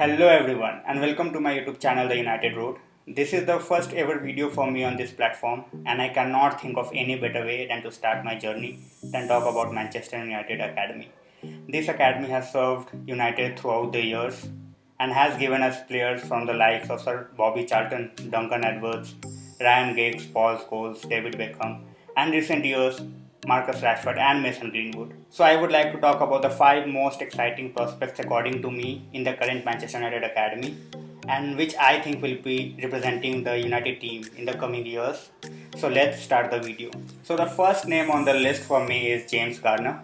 Hello everyone and welcome to my YouTube channel The United Road. This is the first ever video for me on this platform and I cannot think of any better way than to start my journey than talk about Manchester United Academy. This academy has served United throughout the years and has given us players from the likes of Sir Bobby Charlton, Duncan Edwards, Ryan Giggs, Paul Scholes, David Beckham, and recent years Marcus Rashford and Mason Greenwood. So I would like to talk about the 5 most exciting prospects according to me in the current Manchester United Academy and which I think will be representing the United team in the coming years. So let's start the video. So the first name on the list for me is James Garner.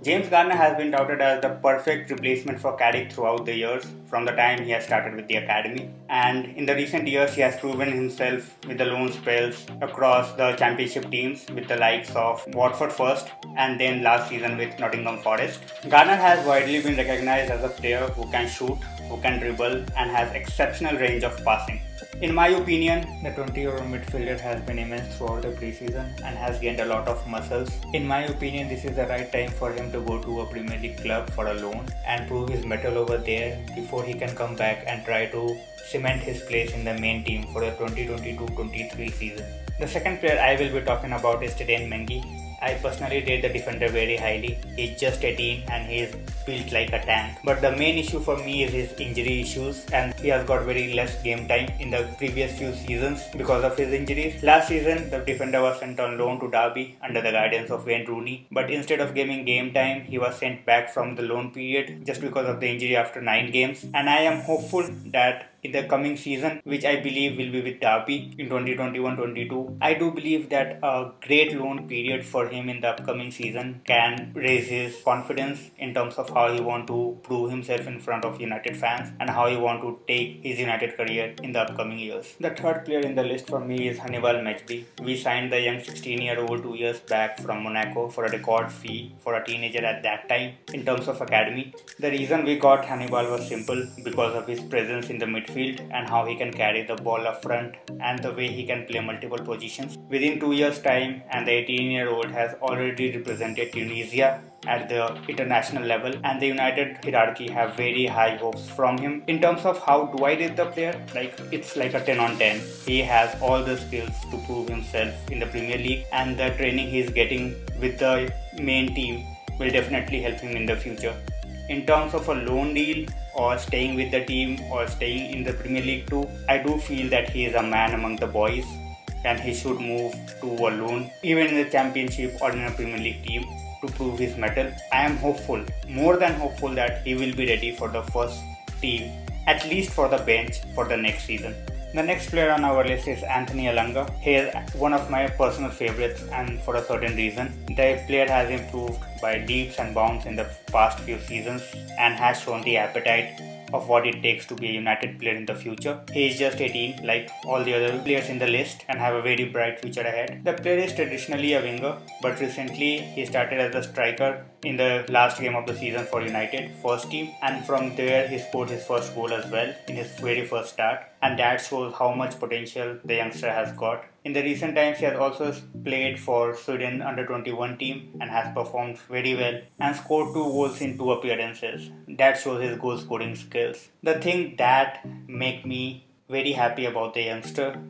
James Garner has been touted as the perfect replacement for Carrick throughout the years from the time he has started with the academy, and in the recent years he has proven himself with the loan spells across the championship teams with the likes of Watford first and then last season with Nottingham Forest. Garner has widely been recognized as a player who can shoot, who can dribble and has exceptional range of passing. In my opinion, the 20-year-old midfielder has been immense throughout the preseason and has gained a lot of muscles. In my opinion, this is the right time for him to go to a Premier League club for a loan and prove his mettle over there before he can come back and try to cement his place in the main team for the 2022-23 season. The second player I will be talking about is Teden Mengi. I personally rate the defender very highly. He's just 18 and he is built like a tank. But the main issue for me is his injury issues, and he has got very less game time in the previous few seasons because of his injuries. Last season, the defender was sent on loan to Derby under the guidance of Wayne Rooney. But instead of giving game time, he was sent back from the loan period just because of the injury after 9 games. And I am hopeful that in the coming season, which I believe will be with Derby in 2021-22, I do believe that a great loan period for him in the upcoming season can raise his confidence in terms of how he want to prove himself in front of United fans and how he want to take his United career in the upcoming years. The third player in the list for me is Hannibal Mejbri. We signed the young 16-year-old 2 years back from Monaco for a record fee for a teenager at that time in terms of academy. The reason we got Hannibal was simple because of his presence in the midfield and how he can carry the ball up front and the way he can play multiple positions. Within 2 years time, and the 18-year-old has already represented Tunisia at the international level, and the United hierarchy have very high hopes from him. In terms of how do I rate the player, it's like a 10 on 10. He has all the skills to prove himself in the Premier League, and the training he is getting with the main team will definitely help him in the future. In terms of a loan deal or staying with the team or staying in the Premier League too, I do feel that he is a man among the boys and he should move to a loan even in the Championship or in a Premier League team to prove his mettle. I am hopeful, more than hopeful, that he will be ready for the first team, at least for the bench for the next season. The next player on our list is Anthony Elanga. He is one of my personal favorites and for a certain reason. The player has improved by leaps and bounds in the past few seasons and has shown the appetite of what it takes to be a United player in the future. He is just 18 like all the other players in the list and have a very bright future ahead. The player is traditionally a winger, but recently he started as a striker in the last game of the season for United first team, and from there he scored his first goal as well in his very first start, and that shows how much potential the youngster has got. In the recent times, he has also played for Sweden under-21 team and has performed very well and scored 2 goals in 2 appearances. That shows his goal scoring skills. The thing that makes me very happy about the youngster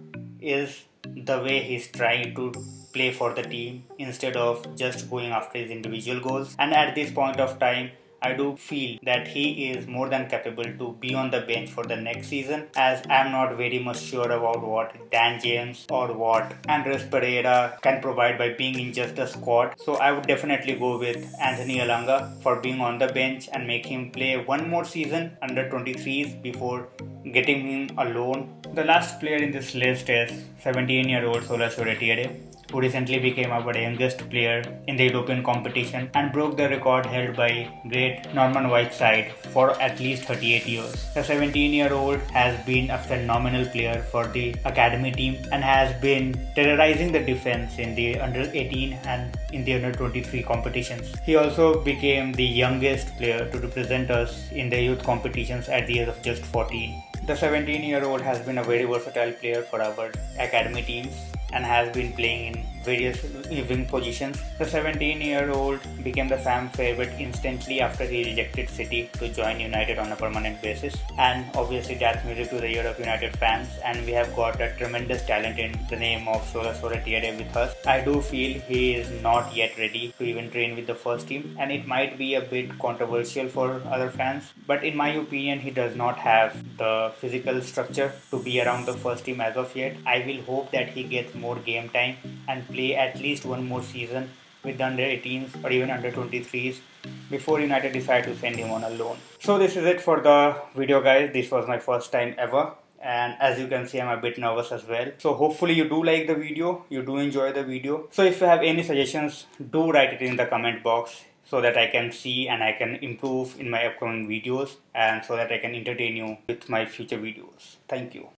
is the way he's trying to play for the team instead of just going after his individual goals. And at this point of time, I do feel that he is more than capable to be on the bench for the next season, as I am not very much sure about what Dan James or what Andres Pereira can provide by being in just the squad. So I would definitely go with Anthony Elanga for being on the bench and make him play one more season under 23s before getting him a loan. The last player in this list is 17-year-old Sola Shoretire, who recently became our youngest player in the European competition and broke the record held by great Norman Whiteside for at least 38 years. The 17-year-old has been a phenomenal player for the academy team and has been terrorizing the defense in the under-18 and in the under-23 competitions. He also became the youngest player to represent us in the youth competitions at the age of just 14. The 17-year-old has been a very versatile player for our academy teams and has been playing in various wing positions. The 17-year-old became the fan favorite instantly after he rejected City to join United on a permanent basis. And obviously that's music to the ear of United fans, and we have got a tremendous talent in the name of Shola Tiere with us. I do feel he is not yet ready to even train with the first team, and it might be a bit controversial for other fans, but in my opinion he does not have the physical structure to be around the first team as of yet. I will hope that he gets more game time and play at least one more season with the under 18s or even under 23s before United decide to send him on a loan. So this is it for the video, guys. This was my first time ever, and as you can see I'm a bit nervous as well. So hopefully you do like the video, you do enjoy the video. So if you have any suggestions, do write it in the comment box so that I can see and I can improve in my upcoming videos, and so that I can entertain you with my future videos. Thank you.